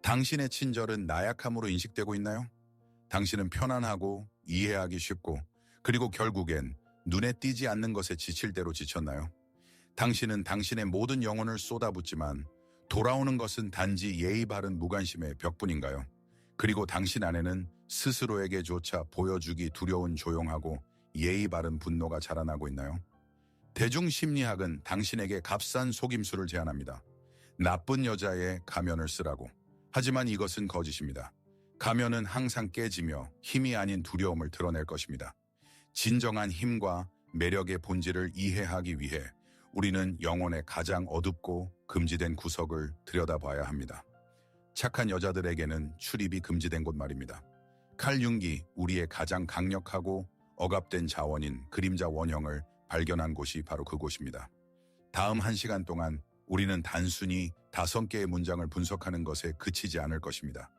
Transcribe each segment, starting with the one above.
당신의 친절은 나약함으로 인식되고 있나요? 당신은 편안하고 이해하기 쉽고 그리고 결국엔 눈에 띄지 않는 것에 지칠 대로 지쳤나요? 당신은 당신의 모든 영혼을 쏟아붓지만 돌아오는 것은 단지 예의 바른 무관심의 벽뿐인가요? 그리고 당신 안에는 스스로에게조차 보여주기 두려운 조용하고 예의 바른 분노가 자라나고 있나요? 대중심리학은 당신에게 값싼 속임수를 제안합니다. 나쁜 여자의 가면을 쓰라고. 하지만 이것은 거짓입니다. 가면은 항상 깨지며 힘이 아닌 두려움을 드러낼 것입니다. 진정한 힘과 매력의 본질을 이해하기 위해 우리는 영혼의 가장 어둡고 금지된 구석을 들여다봐야 합니다. 착한 여자들에게는 출입이 금지된 곳 말입니다. 칼 융기, 우리의 가장 강력하고 억압된 자원인 그림자 원형을 발견한 곳이 바로 그곳입니다. 다음 1시간 동안 우리는 단순히 5개의 문장을 분석하는 것에 그치지 않을 것입니다.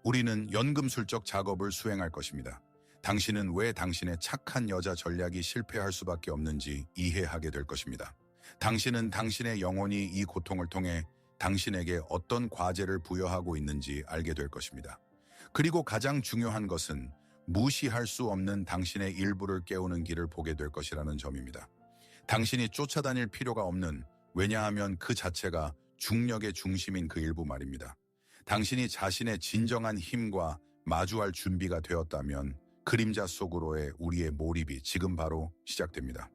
우리는 연금술적 작업을 수행할 것입니다. 당신은 왜 당신의 착한 여자 전략이 실패할 수밖에 없는지 이해하게 될 것입니다. 당신은 당신의 영혼이 이 고통을 통해 당신에게 어떤 과제를 부여하고 있는지 알게 될 것입니다. 그리고 가장 중요한 것은 무시할 수 없는 당신의 일부를 깨우는 길을 보게 될 것이라는 점입니다. 당신이 쫓아다닐 필요가 없는, 왜냐하면 그 자체가 중력의 중심인 그 일부 말입니다. 당신이 자신의 진정한 힘과 마주할 준비가 되었다면 그림자 속으로의 우리의 몰입이 지금 바로 시작됩니다.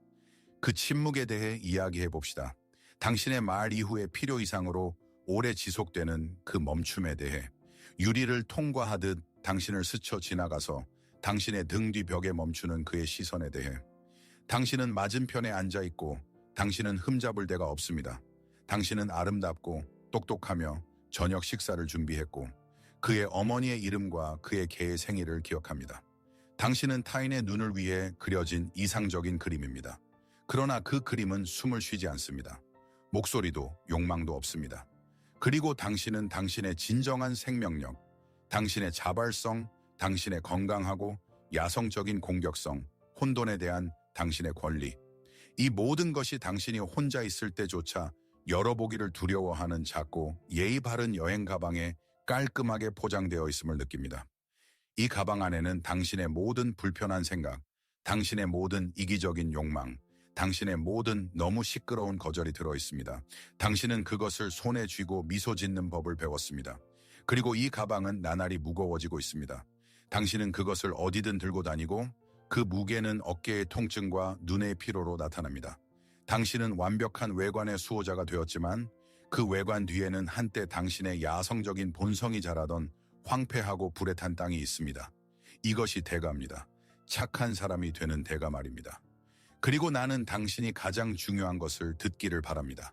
그 침묵에 대해 이야기해 봅시다. 당신의 말 이후의 필요 이상으로 오래 지속되는 그 멈춤에 대해, 유리를 통과하듯 당신을 스쳐 지나가서 당신의 등 뒤 벽에 멈추는 그의 시선에 대해. 당신은 맞은편에 앉아있고 당신은 흠잡을 데가 없습니다. 당신은 아름답고 똑똑하며 저녁 식사를 준비했고 그의 어머니의 이름과 그의 개의 생일을 기억합니다. 당신은 타인의 눈을 위해 그려진 이상적인 그림입니다. 그러나 그 그림은 숨을 쉬지 않습니다. 목소리도 욕망도 없습니다. 그리고 당신은 당신의 진정한 생명력, 당신의 자발성, 당신의 건강하고 야성적인 공격성, 혼돈에 대한 당신의 권리, 이 모든 것이 당신이 혼자 있을 때조차 열어보기를 두려워하는 작고 예의 바른 여행 가방에 깔끔하게 포장되어 있음을 느낍니다. 이 가방 안에는 당신의 모든 불편한 생각, 당신의 모든 이기적인 욕망, 당신의 모든 너무 시끄러운 거절이 들어있습니다. 당신은 그것을 손에 쥐고 미소 짓는 법을 배웠습니다. 그리고 이 가방은 나날이 무거워지고 있습니다. 당신은 그것을 어디든 들고 다니고 그 무게는 어깨의 통증과 눈의 피로로 나타납니다. 당신은 완벽한 외관의 수호자가 되었지만 그 외관 뒤에는 한때 당신의 야성적인 본성이 자라던 황폐하고 불에 탄 땅이 있습니다. 이것이 대가입니다. 착한 사람이 되는 대가 말입니다. 그리고 나는 당신이 가장 중요한 것을 듣기를 바랍니다.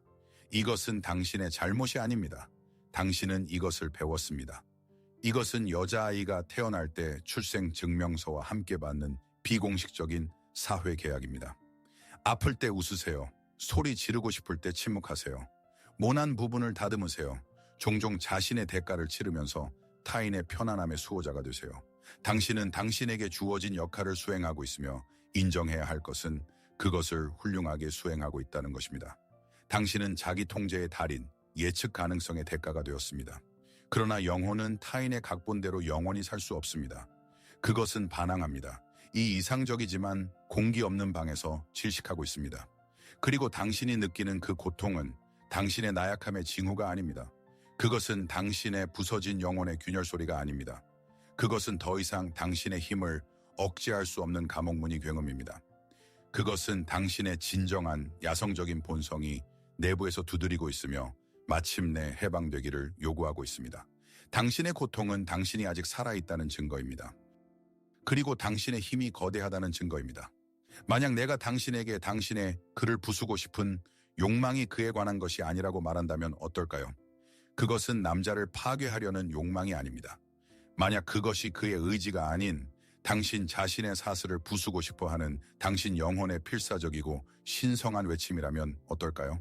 이것은 당신의 잘못이 아닙니다. 당신은 이것을 배웠습니다. 이것은 여자아이가 태어날 때 출생증명서와 함께 받는 비공식적인 사회 계약입니다. 아플 때 웃으세요. 소리 지르고 싶을 때 침묵하세요. 모난 부분을 다듬으세요. 종종 자신의 대가를 치르면서 타인의 편안함의 수호자가 되세요. 당신은 당신에게 주어진 역할을 수행하고 있으며 인정해야 할 것은 그것을 훌륭하게 수행하고 있다는 것입니다. 당신은 자기 통제의 달인, 예측 가능성의 대가가 되었습니다. 그러나 영혼은 타인의 각본대로 영원히 살 수 없습니다. 그것은 반항합니다. 이 이상적이지만 공기 없는 방에서 질식하고 있습니다. 그리고 당신이 느끼는 그 고통은 당신의 나약함의 징후가 아닙니다. 그것은 당신의 부서진 영혼의 균열 소리가 아닙니다. 그것은 더 이상 당신의 힘을 억제할 수 없는 감옥문이 굉음입니다. 그것은 당신의 진정한 야성적인 본성이 내부에서 두드리고 있으며 마침내 해방되기를 요구하고 있습니다. 당신의 고통은 당신이 아직 살아있다는 증거입니다. 그리고 당신의 힘이 거대하다는 증거입니다. 만약 내가 당신에게 당신의 그를 부수고 싶은 욕망이 그에 관한 것이 아니라고 말한다면 어떨까요? 그것은 남자를 파괴하려는 욕망이 아닙니다. 만약 그것이 그의 의지가 아닌 당신 자신의 사슬을 부수고 싶어하는 당신 영혼의 필사적이고 신성한 외침이라면 어떨까요?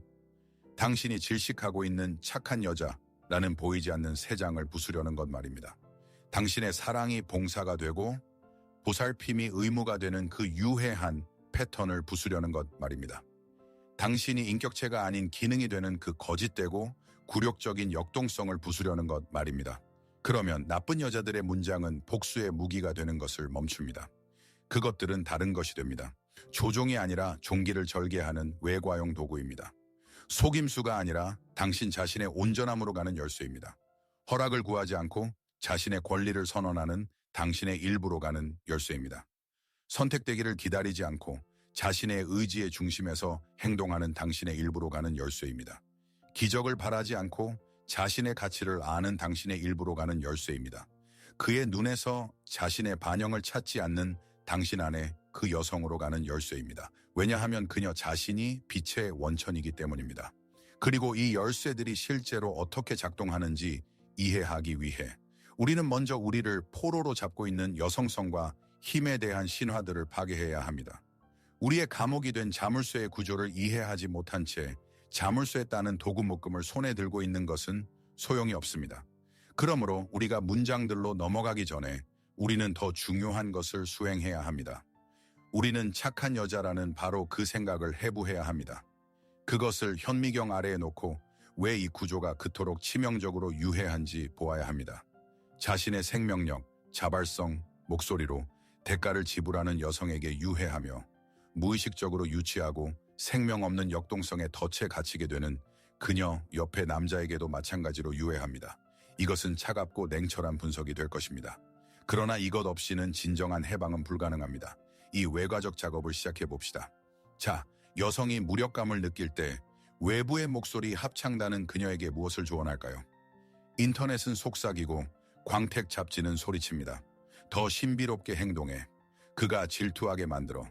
당신이 질식하고 있는 착한 여자라는 보이지 않는 새 장을 부수려는 것 말입니다. 당신의 사랑이 봉사가 되고 보살핌이 의무가 되는 그 유해한 패턴을 부수려는 것 말입니다. 당신이 인격체가 아닌 기능이 되는 그 거짓되고 굴욕적인 역동성을 부수려는 것 말입니다. 그러면 나쁜 여자들의 문장은 복수의 무기가 되는 것을 멈춥니다. 그것들은 다른 것이 됩니다. 조종이 아니라 종기를 절개하는 외과용 도구입니다. 속임수가 아니라 당신 자신의 온전함으로 가는 열쇠입니다. 허락을 구하지 않고 자신의 권리를 선언하는 당신의 일부로 가는 열쇠입니다. 선택되기를 기다리지 않고 자신의 의지의 중심에서 행동하는 당신의 일부로 가는 열쇠입니다. 기적을 바라지 않고 자신의 가치를 아는 당신의 일부로 가는 열쇠입니다. 그의 눈에서 자신의 반영을 찾지 않는 당신 안에 그 여성으로 가는 열쇠입니다. 왜냐하면 그녀 자신이 빛의 원천이기 때문입니다. 그리고 이 열쇠들이 실제로 어떻게 작동하는지 이해하기 위해 우리는 먼저 우리를 포로로 잡고 있는 여성성과 힘에 대한 신화들을 파괴해야 합니다. 우리의 감옥이 된 자물쇠의 구조를 이해하지 못한 채 자물쇠에 따는 도구 묶음을 손에 들고 있는 것은 소용이 없습니다. 그러므로 우리가 문장들로 넘어가기 전에 우리는 더 중요한 것을 수행해야 합니다. 우리는 착한 여자라는 바로 그 생각을 해부해야 합니다. 그것을 현미경 아래에 놓고 왜 이 구조가 그토록 치명적으로 유해한지 보아야 합니다. 자신의 생명력, 자발성, 목소리로 대가를 지불하는 여성에게 유해하며 무의식적으로 유치하고 생명 없는 역동성에 덫에 갇히게 되는 그녀 옆의 남자에게도 마찬가지로 유해합니다. 이것은 차갑고 냉철한 분석이 될 것입니다. 그러나 이것 없이는 진정한 해방은 불가능합니다. 이 외과적 작업을 시작해 봅시다. 자, 여성이 무력감을 느낄 때 외부의 목소리 합창단은 그녀에게 무엇을 조언할까요? 인터넷은 속삭이고 광택 잡지는 소리칩니다. 더 신비롭게 행동해. 그가 질투하게 만들어.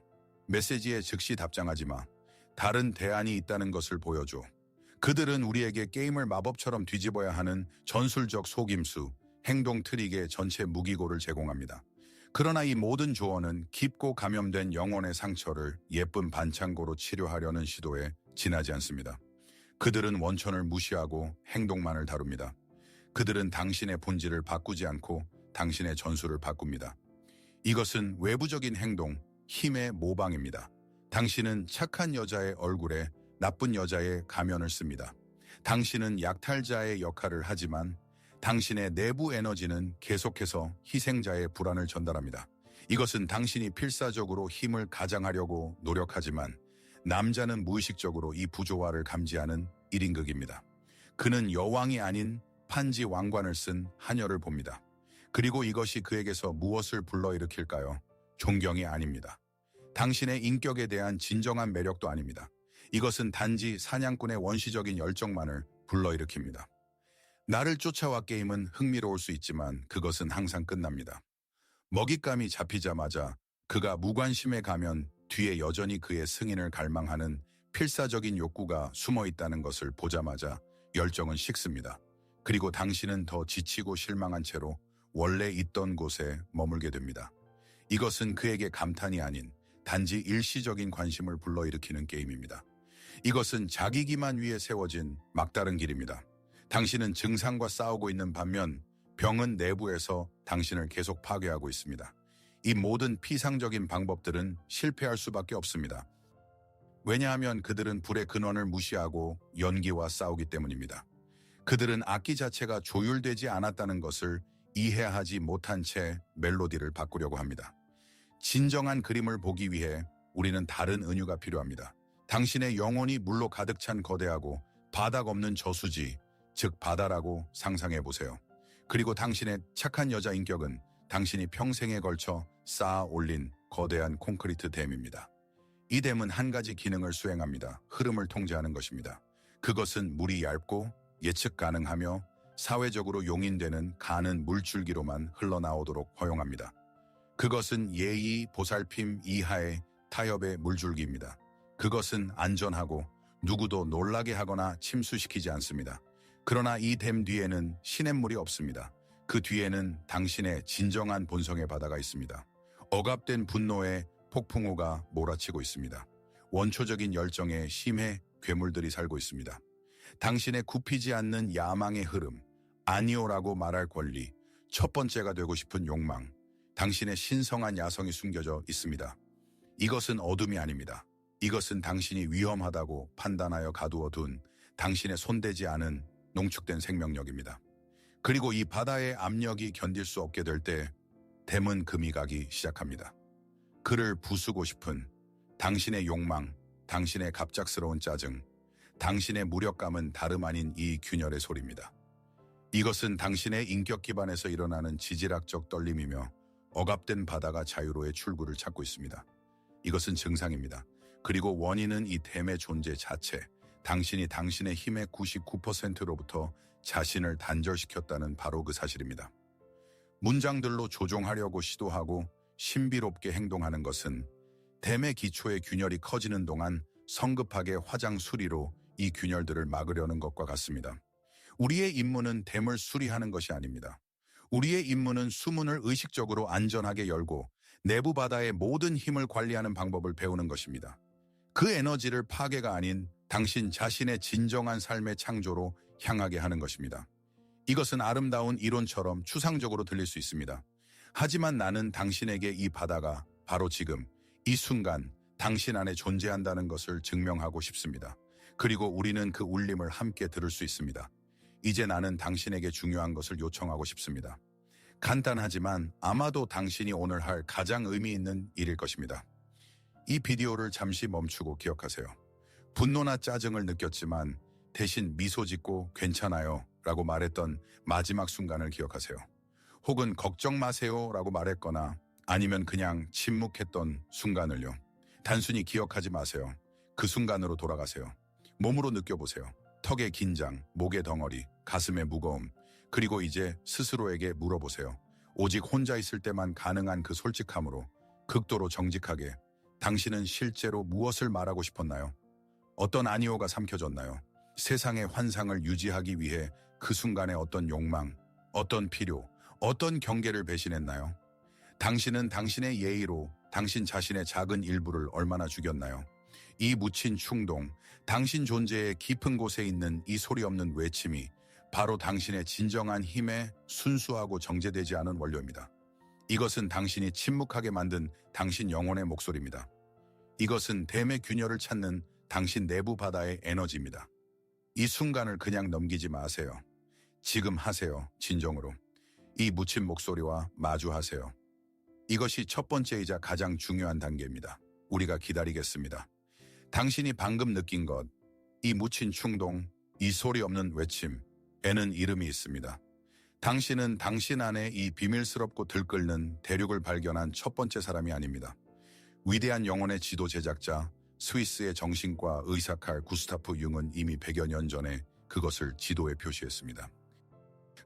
메시지에 즉시 답장하지 마. 다른 대안이 있다는 것을 보여줘. 그들은 우리에게 게임을 마법처럼 뒤집어야 하는 전술적 속임수, 행동 트릭의 전체 무기고를 제공합니다. 그러나 이 모든 조언은 깊고 감염된 영혼의 상처를 예쁜 반창고로 치료하려는 시도에 지나지 않습니다. 그들은 원천을 무시하고 행동만을 다룹니다. 그들은 당신의 본질을 바꾸지 않고 당신의 전술을 바꿉니다. 이것은 외부적인 행동, 힘의 모방입니다. 당신은 착한 여자의 얼굴에 나쁜 여자의 가면을 씁니다. 당신은 약탈자의 역할을 하지만 당신의 내부 에너지는 계속해서 희생자의 불안을 전달합니다. 이것은 당신이 필사적으로 힘을 가장하려고 노력하지만 남자는 무의식적으로 이 부조화를 감지하는 1인극입니다. 그는 여왕이 아닌 판지 왕관을 쓴 하녀를 봅니다. 그리고 이것이 그에게서 무엇을 불러일으킬까요? 존경이 아닙니다. 당신의 인격에 대한 진정한 매력도 아닙니다. 이것은 단지 사냥꾼의 원시적인 열정만을 불러일으킵니다. 나를 쫓아와 게임은 흥미로울 수 있지만 그것은 항상 끝납니다. 먹잇감이 잡히자마자 그가 무관심에 가면 뒤에 여전히 그의 승인을 갈망하는 필사적인 욕구가 숨어 있다는 것을 보자마자 열정은 식습니다. 그리고 당신은 더 지치고 실망한 채로 원래 있던 곳에 머물게 됩니다. 이것은 그에게 감탄이 아닌 단지 일시적인 관심을 불러일으키는 게임입니다. 이것은 자기 기만 위에 세워진 막다른 길입니다. 당신은 증상과 싸우고 있는 반면 병은 내부에서 당신을 계속 파괴하고 있습니다. 이 모든 피상적인 방법들은 실패할 수밖에 없습니다. 왜냐하면 그들은 불의 근원을 무시하고 연기와 싸우기 때문입니다. 그들은 악기 자체가 조율되지 않았다는 것을 이해하지 못한 채 멜로디를 바꾸려고 합니다. 진정한 그림을 보기 위해 우리는 다른 은유가 필요합니다. 당신의 영혼이 물로 가득 찬 거대하고 바닥 없는 저수지, 즉 바다라고 상상해 보세요. 그리고 당신의 착한 여자 인격은 당신이 평생에 걸쳐 쌓아 올린 거대한 콘크리트 댐입니다. 이 댐은 한 가지 기능을 수행합니다. 흐름을 통제하는 것입니다. 그것은 물이 얇고 예측 가능하며 사회적으로 용인되는 가는 물줄기로만 흘러나오도록 허용합니다. 그것은 예의, 보살핌 이하의 타협의 물줄기입니다. 그것은 안전하고 누구도 놀라게 하거나 침수시키지 않습니다. 그러나 이 댐 뒤에는 시냇물이 없습니다. 그 뒤에는 당신의 진정한 본성의 바다가 있습니다. 억압된 분노의 폭풍우가 몰아치고 있습니다. 원초적인 열정의 심해 괴물들이 살고 있습니다. 당신의 굽히지 않는 야망의 흐름, 아니오라고 말할 권리, 첫 번째가 되고 싶은 욕망, 당신의 신성한 야성이 숨겨져 있습니다. 이것은 어둠이 아닙니다. 이것은 당신이 위험하다고 판단하여 가두어 둔 당신의 손대지 않은 농축된 생명력입니다. 그리고 이 바다의 압력이 견딜 수 없게 될 때 댐은 금이 가기 시작합니다. 그를 부수고 싶은 당신의 욕망, 당신의 갑작스러운 짜증, 당신의 무력감은 다름 아닌 이 균열의 소리입니다. 이것은 당신의 인격 기반에서 일어나는 지질학적 떨림이며 억압된 바다가 자유로의 출구를 찾고 있습니다. 이것은 증상입니다. 그리고 원인은 이 댐의 존재 자체, 당신이 당신의 힘의 99%로부터 자신을 단절시켰다는 바로 그 사실입니다. 문장들로 조종하려고 시도하고 신비롭게 행동하는 것은 댐의 기초의 균열이 커지는 동안 성급하게 화장 수리로 이 균열들을 막으려는 것과 같습니다. 우리의 임무는 댐을 수리하는 것이 아닙니다. 우리의 임무는 수문을 의식적으로 안전하게 열고 내부 바다의 모든 힘을 관리하는 방법을 배우는 것입니다. 그 에너지를 파괴가 아닌 당신 자신의 진정한 삶의 창조로 향하게 하는 것입니다. 이것은 아름다운 이론처럼 추상적으로 들릴 수 있습니다. 하지만 나는 당신에게 이 바다가 바로 지금, 이 순간 당신 안에 존재한다는 것을 증명하고 싶습니다. 그리고 우리는 그 울림을 함께 들을 수 있습니다. 이제 나는 당신에게 중요한 것을 요청하고 싶습니다. 간단하지만 아마도 당신이 오늘 할 가장 의미 있는 일일 것입니다. 이 비디오를 잠시 멈추고 기억하세요. 분노나 짜증을 느꼈지만 대신 미소 짓고 괜찮아요 라고 말했던 마지막 순간을 기억하세요. 혹은 걱정 마세요 라고 말했거나 아니면 그냥 침묵했던 순간을요. 단순히 기억하지 마세요. 그 순간으로 돌아가세요. 몸으로 느껴보세요. 턱의 긴장, 목의 덩어리, 가슴의 무거움, 그리고 이제 스스로에게 물어보세요. 오직 혼자 있을 때만 가능한 그 솔직함으로, 극도로 정직하게 당신은 실제로 무엇을 말하고 싶었나요? 어떤 아니오가 삼켜졌나요? 세상의 환상을 유지하기 위해 그 순간에 어떤 욕망, 어떤 필요, 어떤 경계를 배신했나요? 당신은 당신의 예의로 당신 자신의 작은 일부를 얼마나 죽였나요? 이 묻힌 충동, 당신 존재의 깊은 곳에 있는 이 소리 없는 외침이 바로 당신의 진정한 힘에 순수하고 정제되지 않은 원료입니다. 이것은 당신이 침묵하게 만든 당신 영혼의 목소리입니다. 이것은 댐의 균열을 찾는 당신 내부 바다의 에너지입니다. 이 순간을 그냥 넘기지 마세요. 지금 하세요, 진정으로. 이 묻힌 목소리와 마주하세요. 이것이 첫 번째이자 가장 중요한 단계입니다. 우리가 기다리겠습니다. 당신이 방금 느낀 것, 이 묻힌 충동, 이 소리 없는 외침에는 이름이 있습니다. 당신은 당신 안에 이 비밀스럽고 들끓는 대륙을 발견한 첫 번째 사람이 아닙니다. 위대한 영혼의 지도 제작자, 스위스의 정신과 의사칼 구스타프 융은 이미 100여 년 전에 그것을 지도에 표시했습니다.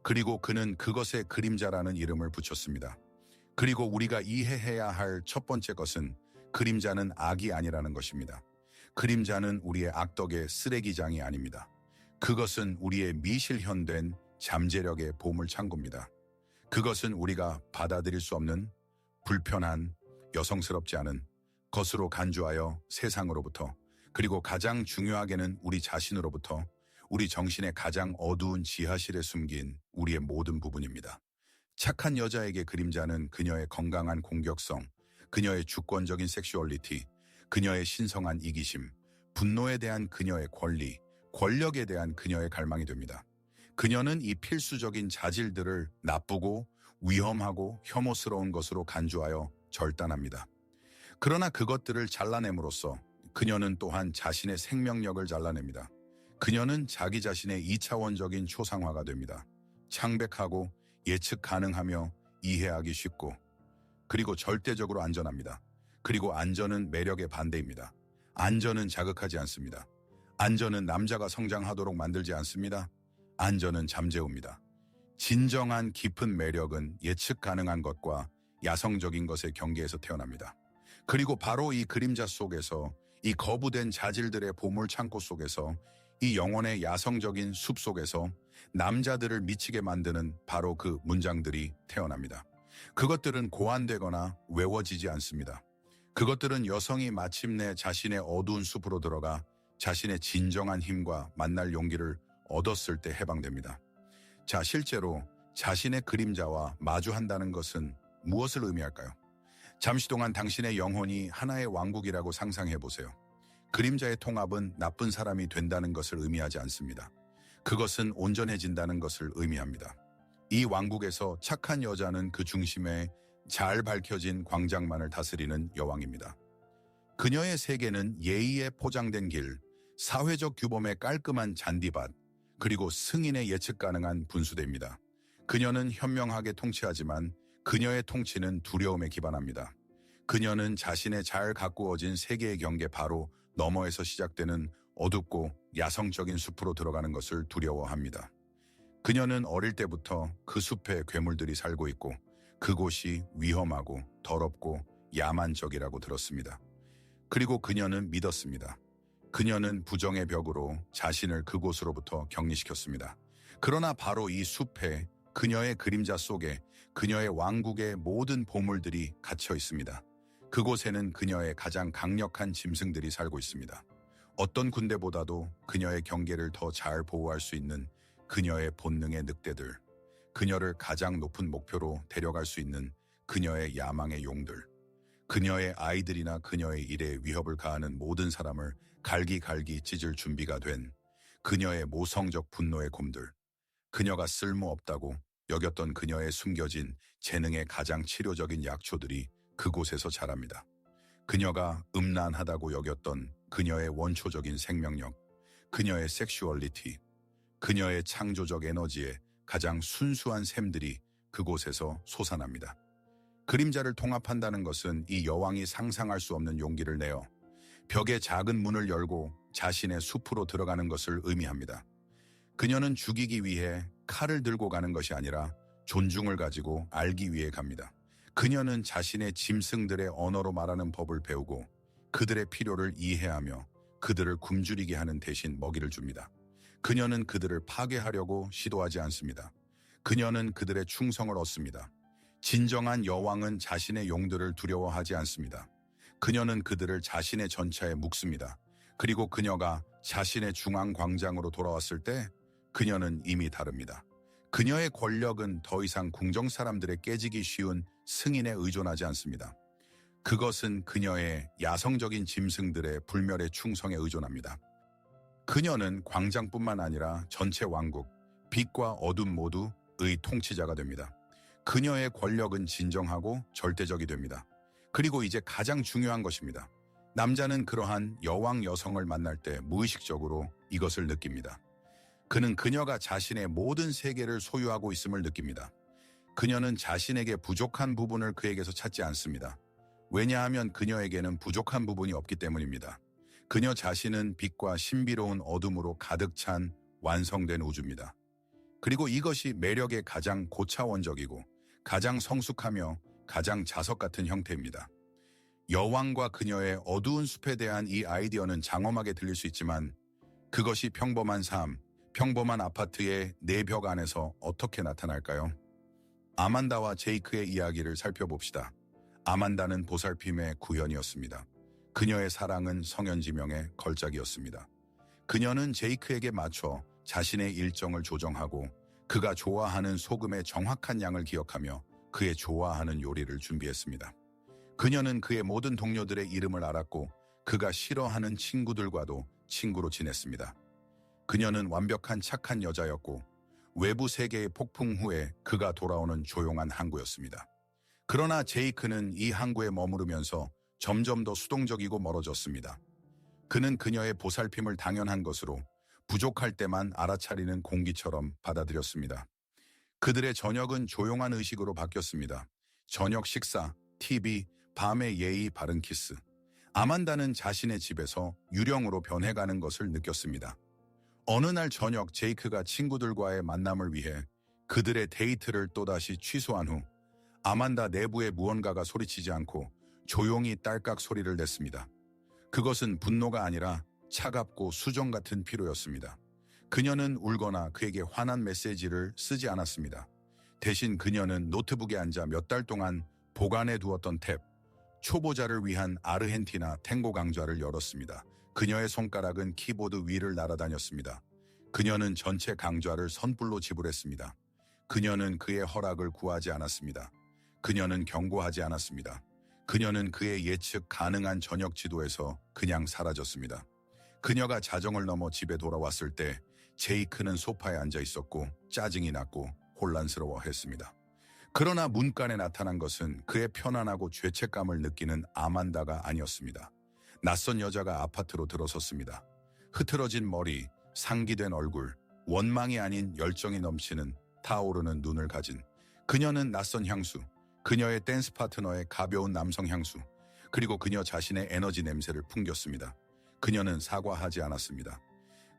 그리고 그는 그것에 그림자라는 이름을 붙였습니다. 그리고 우리가 이해해야 할 첫 번째 것은 그림자는 악이 아니라는 것입니다. 그림자는 우리의 악덕의 쓰레기장이 아닙니다. 그것은 우리의 미실현된 잠재력의 보물창고입니다. 그것은 우리가 받아들일 수 없는 불편한, 여성스럽지 않은 것으로 간주하여 세상으로부터, 그리고 가장 중요하게는 우리 자신으로부터, 우리 정신의 가장 어두운 지하실에 숨긴 우리의 모든 부분입니다. 착한 여자에게 그림자는 그녀의 건강한 공격성, 그녀의 주권적인 섹슈얼리티, 그녀의 신성한 이기심, 분노에 대한 그녀의 권리, 권력에 대한 그녀의 갈망이 됩니다. 그녀는 이 필수적인 자질들을 나쁘고 위험하고 혐오스러운 것으로 간주하여 절단합니다. 그러나 그것들을 잘라냄으로써 그녀는 또한 자신의 생명력을 잘라냅니다. 그녀는 자기 자신의 2차원적인 초상화가 됩니다. 창백하고 예측 가능하며 이해하기 쉽고, 그리고 절대적으로 안전합니다. 그리고 안전은 매력의 반대입니다. 안전은 자극하지 않습니다. 안전은 남자가 성장하도록 만들지 않습니다. 안전은 잠재웁니다. 진정한 깊은 매력은 예측 가능한 것과 야성적인 것의 경계에서 태어납니다. 그리고 바로 이 그림자 속에서, 이 거부된 자질들의 보물 창고 속에서, 이 영혼의 야성적인 숲 속에서 남자들을 미치게 만드는 바로 그 문장들이 태어납니다. 그것들은 고안되거나 외워지지 않습니다. 그것들은 여성이 마침내 자신의 어두운 숲으로 들어가 자신의 진정한 힘과 만날 용기를 얻었을 때 해방됩니다. 자, 실제로 자신의 그림자와 마주한다는 것은 무엇을 의미할까요? 잠시 동안 당신의 영혼이 하나의 왕국이라고 상상해 보세요. 그림자의 통합은 나쁜 사람이 된다는 것을 의미하지 않습니다. 그것은 온전해진다는 것을 의미합니다. 이 왕국에서 착한 여자는 그 중심에 잘 밝혀진 광장만을 다스리는 여왕입니다. 그녀의 세계는 예의에 포장된 길, 사회적 규범의 깔끔한 잔디밭, 그리고 승인의 예측 가능한 분수대입니다. 그녀는 현명하게 통치하지만 그녀의 통치는 두려움에 기반합니다. 그녀는 자신의 잘 가꾸어진 세계의 경계 바로 너머에서 시작되는 어둡고 야성적인 숲으로 들어가는 것을 두려워합니다. 그녀는 어릴 때부터 그 숲에 괴물들이 살고 있고 그곳이 위험하고 더럽고 야만적이라고 들었습니다. 그리고 그녀는 믿었습니다. 그녀는 부정의 벽으로 자신을 그곳으로부터 격리시켰습니다. 그러나 바로 이 숲에 그녀의 그림자 속에 그녀의 왕국의 모든 보물들이 갇혀 있습니다. 그곳에는 그녀의 가장 강력한 짐승들이 살고 있습니다. 어떤 군대보다도 그녀의 경계를 더 잘 보호할 수 있는 그녀의 본능의 늑대들, 그녀를 가장 높은 목표로 데려갈 수 있는 그녀의 야망의 용들, 그녀의 아이들이나 그녀의 일에 위협을 가하는 모든 사람을 갈기갈기 찢을 준비가 된 그녀의 모성적 분노의 곰들, 그녀가 쓸모없다고 여겼던 그녀의 숨겨진 재능의 가장 치료적인 약초들이 그곳에서 자랍니다. 그녀가 음란하다고 여겼던 그녀의 원초적인 생명력, 그녀의 섹슈얼리티, 그녀의 창조적 에너지의 가장 순수한 샘들이 그곳에서 솟아납니다. 그림자를 통합한다는 것은 이 여왕이 상상할 수 없는 용기를 내어 벽의 작은 문을 열고 자신의 숲으로 들어가는 것을 의미합니다. 그녀는 죽이기 위해 칼을 들고 가는 것이 아니라 존중을 가지고 알기 위해 갑니다. 그녀는 자신의 짐승들의 언어로 말하는 법을 배우고 그들의 필요를 이해하며 그들을 굶주리게 하는 대신 먹이를 줍니다. 그녀는 그들을 파괴하려고 시도하지 않습니다. 그녀는 그들의 충성을 얻습니다. 진정한 여왕은 자신의 용들을 두려워하지 않습니다. 그녀는 그들을 자신의 전차에 묶습니다. 그리고 그녀가 자신의 중앙 광장으로 돌아왔을 때 그녀는 이미 다릅니다. 그녀의 권력은 더 이상 궁정 사람들의 깨지기 쉬운 승인에 의존하지 않습니다. 그것은 그녀의 야성적인 짐승들의 불멸의 충성에 의존합니다. 그녀는 광장뿐만 아니라 전체 왕국, 빛과 어둠 모두의 통치자가 됩니다. 그녀의 권력은 진정하고 절대적이 됩니다. 그리고 이제 가장 중요한 것입니다. 남자는 그러한 여왕 여성을 만날 때 무의식적으로 이것을 느낍니다. 그는 그녀가 자신의 모든 세계를 소유하고 있음을 느낍니다. 그녀는 자신에게 부족한 부분을 그에게서 찾지 않습니다. 왜냐하면 그녀에게는 부족한 부분이 없기 때문입니다. 그녀 자신은 빛과 신비로운 어둠으로 가득 찬 완성된 우주입니다. 그리고 이것이 매력의 가장 고차원적이고 가장 성숙하며 가장 자석 같은 형태입니다. 여왕과 그녀의 어두운 숲에 대한 이 아이디어는 장엄하게 들릴 수 있지만 그것이 평범한 삶, 평범한 아파트의 네 벽 안에서 어떻게 나타날까요? 아만다와 제이크의 이야기를 살펴봅시다. 아만다는 보살핌의 구현이었습니다. 그녀의 사랑은 성현지명의 걸작이었습니다. 그녀는 제이크에게 맞춰 자신의 일정을 조정하고 그가 좋아하는 소금의 정확한 양을 기억하며 그의 좋아하는 요리를 준비했습니다. 그녀는 그의 모든 동료들의 이름을 알았고 그가 싫어하는 친구들과도 친구로 지냈습니다. 그녀는 완벽한 착한 여자였고 외부 세계의 폭풍 후에 그가 돌아오는 조용한 항구였습니다. 그러나 제이크는 이 항구에 머무르면서 점점 더 수동적이고 멀어졌습니다. 그는 그녀의 보살핌을 당연한 것으로 부족할 때만 알아차리는 공기처럼 받아들였습니다. 그들의 저녁은 조용한 의식으로 바뀌었습니다. 저녁 식사, TV, 밤의 예의 바른 키스. 아만다는 자신의 집에서 유령으로 변해가는 것을 느꼈습니다. 어느 날 저녁 제이크가 친구들과의 만남을 위해 그들의 데이트를 또다시 취소한 후 아만다 내부에 무언가가 소리치지 않고 조용히 딸깍 소리를 냈습니다. 그것은 분노가 아니라 차갑고 수정 같은 피로였습니다. 그녀는 울거나 그에게 화난 메시지를 쓰지 않았습니다. 대신 그녀는 노트북에 앉아 몇 달 동안 보관해 두었던 탭, 초보자를 위한 아르헨티나 탱고 강좌를 열었습니다. 그녀의 손가락은 키보드 위를 날아다녔습니다. 그녀는 전체 강좌를 선불로 지불했습니다. 그녀는 그의 허락을 구하지 않았습니다. 그녀는 경고하지 않았습니다. 그녀는 그의 예측 가능한 저녁 지도에서 그냥 사라졌습니다. 그녀가 자정을 넘어 집에 돌아왔을 때 제이크는 소파에 앉아 있었고 짜증이 났고 혼란스러워했습니다. 그러나 문간에 나타난 것은 그의 편안하고 죄책감을 느끼는 아만다가 아니었습니다. 낯선 여자가 아파트로 들어섰습니다. 흐트러진 머리, 상기된 얼굴, 원망이 아닌 열정이 넘치는 타오르는 눈을 가진 그녀는 낯선 향수, 그녀의 댄스 파트너의 가벼운 남성 향수, 그리고 그녀 자신의 에너지 냄새를 풍겼습니다. 그녀는 사과하지 않았습니다.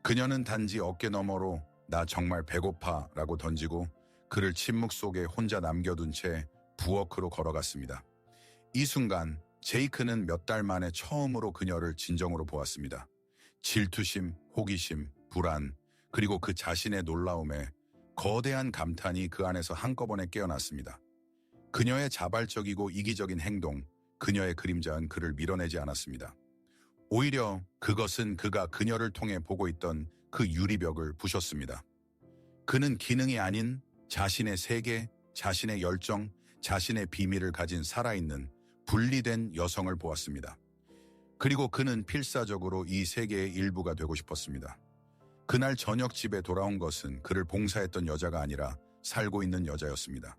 그녀는 단지 어깨 너머로 나 정말 배고파 라고 던지고 그를 침묵 속에 혼자 남겨둔 채 부엌으로 걸어갔습니다. 이 순간 제이크는 몇 달 만에 처음으로 그녀를 진정으로 보았습니다. 질투심, 호기심, 불안, 그리고 그 자신의 놀라움에 거대한 감탄이 그 안에서 한꺼번에 깨어났습니다. 그녀의 자발적이고 이기적인 행동, 그녀의 그림자는 그를 밀어내지 않았습니다. 오히려 그것은 그가 그녀를 통해 보고 있던 그 유리벽을 부셨습니다. 그는 기능이 아닌 자신의 세계, 자신의 열정, 자신의 비밀을 가진 살아있는 분리된 여성을 보았습니다. 그리고 그는 필사적으로 이 세계의 일부가 되고 싶었습니다. 그날 저녁 집에 돌아온 것은 그를 봉사했던 여자가 아니라 살고 있는 여자였습니다.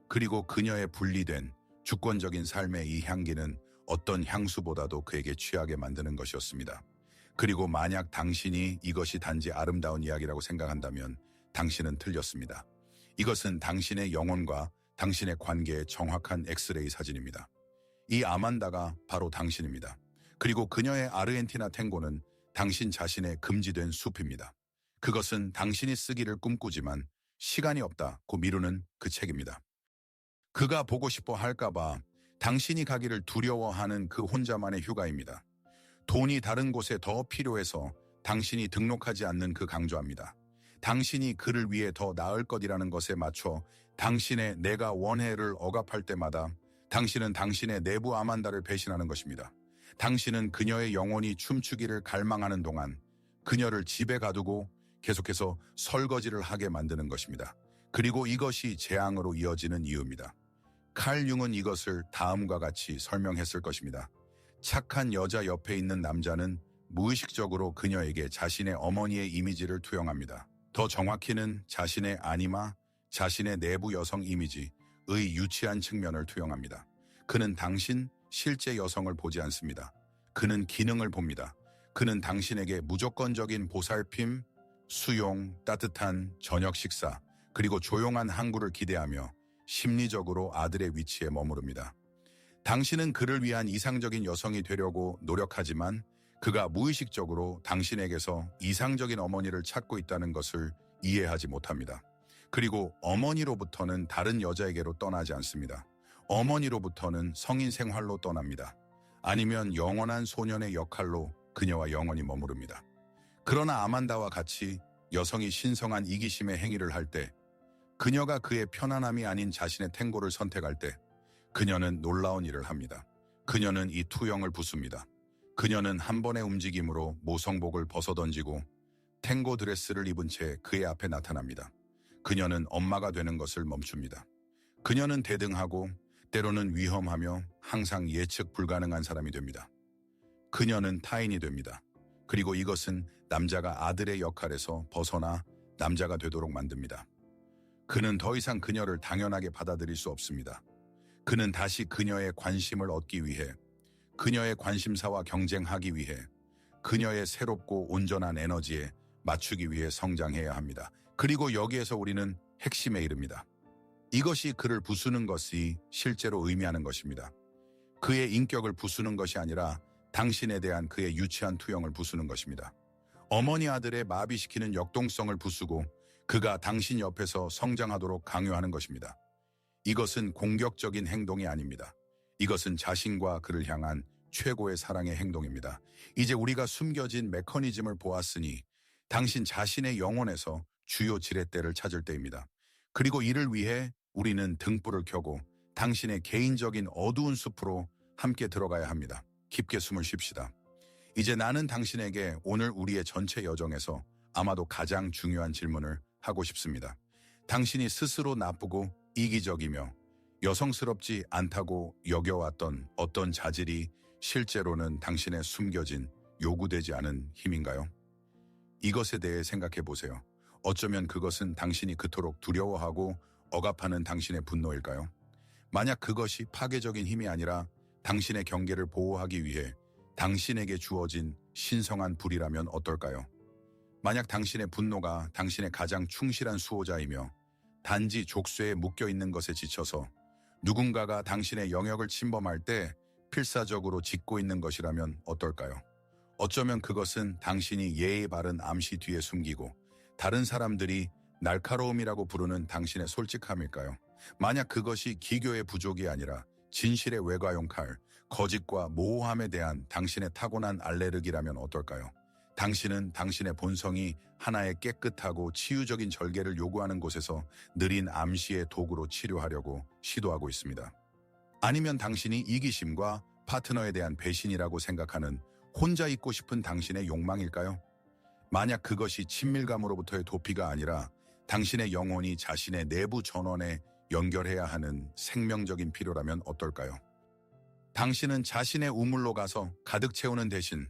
그리고 그녀의 분리된 주권적인 삶의 이 향기는 어떤 향수보다도 그에게 취하게 만드는 것이었습니다. 그리고 만약 당신이 이것이 단지 아름다운 이야기라고 생각한다면 당신은 틀렸습니다. 이것은 당신의 영혼과 당신의 관계의 정확한 엑스레이 사진입니다. 이 아만다가 바로 당신입니다. 그리고 그녀의 아르헨티나 탱고는 당신 자신의 금지된 숲입니다. 그것은 당신이 쓰기를 꿈꾸지만 시간이 없다고 미루는 그 책입니다. 그가 보고 싶어 할까봐 당신이 가기를 두려워하는 그 혼자만의 휴가입니다. 돈이 다른 곳에 더 필요해서 당신이 등록하지 않는 그 강조합니다. 당신이 그를 위해 더 나을 것이라는 것에 맞춰 당신의 내가 원해를 억압할 때마다 당신은 당신의 내부 아만다를 배신하는 것입니다. 당신은 그녀의 영혼이 춤추기를 갈망하는 동안 그녀를 집에 가두고 계속해서 설거지를 하게 만드는 것입니다. 그리고 이것이 재앙으로 이어지는 이유입니다. 칼 융은 이것을 다음과 같이 설명했을 것입니다. 착한 여자 옆에 있는 남자는 무의식적으로 그녀에게 자신의 어머니의 이미지를 투영합니다. 더 정확히는 자신의 아니마, 자신의 내부 여성 이미지의 유치한 측면을 투영합니다. 그는 당신 실제 여성을 보지 않습니다. 그는 기능을 봅니다. 그는 당신에게 무조건적인 보살핌, 수용, 따뜻한 저녁 식사, 그리고 조용한 항구를 기대하며 심리적으로 아들의 위치에 머무릅니다. 당신은 그를 위한 이상적인 여성이 되려고 노력하지만 그가 무의식적으로 당신에게서 이상적인 어머니를 찾고 있다는 것을 이해하지 못합니다. 그리고 어머니로부터는 다른 여자에게로 떠나지 않습니다. 어머니로부터는 성인 생활로 떠납니다. 아니면 영원한 소년의 역할로 그녀와 영원히 머무릅니다. 그러나 아만다와 같이 여성이 신성한 이기심의 행위를 할 때, 그녀가 그의 편안함이 아닌 자신의 탱고를 선택할 때 그녀는 놀라운 일을 합니다. 그녀는 이 투영을 부숩니다. 그녀는 한 번의 움직임으로 모성복을 벗어던지고 탱고 드레스를 입은 채 그의 앞에 나타납니다. 그녀는 엄마가 되는 것을 멈춥니다. 그녀는 대등하고 때로는 위험하며 항상 예측 불가능한 사람이 됩니다. 그녀는 타인이 됩니다. 그리고 이것은 남자가 아들의 역할에서 벗어나 남자가 되도록 만듭니다. 그는 더 이상 그녀를 당연하게 받아들일 수 없습니다. 그는 다시 그녀의 관심을 얻기 위해, 그녀의 관심사와 경쟁하기 위해, 그녀의 새롭고 온전한 에너지에 맞추기 위해 성장해야 합니다. 그리고 여기에서 우리는 핵심에 이릅니다. 이것이 그를 부수는 것이 실제로 의미하는 것입니다. 그의 인격을 부수는 것이 아니라 당신에 대한 그의 유치한 투영을 부수는 것입니다. 어머니 아들의 마비시키는 역동성을 부수고 그가 당신 옆에서 성장하도록 강요하는 것입니다. 이것은 공격적인 행동이 아닙니다. 이것은 자신과 그를 향한 최고의 사랑의 행동입니다. 이제 우리가 숨겨진 메커니즘을 보았으니 당신 자신의 영혼에서 주요 지렛대를 찾을 때입니다. 그리고 이를 위해 우리는 등불을 켜고 당신의 개인적인 어두운 숲으로 함께 들어가야 합니다. 깊게 숨을 쉽시다. 이제 나는 당신에게 오늘 우리의 전체 여정에서 아마도 가장 중요한 질문을 하고 싶습니다. 당신이 스스로 나쁘고 이기적이며 여성스럽지 않다고 여겨왔던 어떤 자질이 실제로는 당신의 숨겨진 요구되지 않은 힘인가요? 이것에 대해 생각해 보세요. 어쩌면 그것은 당신이 그토록 두려워하고 억압하는 당신의 분노일까요? 만약 그것이 파괴적인 힘이 아니라 당신의 경계를 보호하기 위해 당신에게 주어진 신성한 불이라면 어떨까요? 만약 당신의 분노가 당신의 가장 충실한 수호자이며 단지 족쇄에 묶여 있는 것에 지쳐서 누군가가 당신의 영역을 침범할 때 필사적으로 짓고 있는 것이라면 어떨까요? 어쩌면 그것은 당신이 예의 바른 암시 뒤에 숨기고 다른 사람들이 날카로움이라고 부르는 당신의 솔직함일까요? 만약 그것이 기교의 부족이 아니라 진실의 외과용 칼, 거짓과 모호함에 대한 당신의 타고난 알레르기라면 어떨까요? 당신은 당신의 본성이 하나의 깨끗하고 치유적인 절개를 요구하는 곳에서 느린 암시의 도구로 치료하려고 시도하고 있습니다. 아니면 당신이 이기심과 파트너에 대한 배신이라고 생각하는 혼자 있고 싶은 당신의 욕망일까요? 만약 그것이 친밀감으로부터의 도피가 아니라 당신의 영혼이 자신의 내부 전원에 연결해야 하는 생명적인 필요라면 어떨까요? 당신은 자신의 우물로 가서 가득 채우는 대신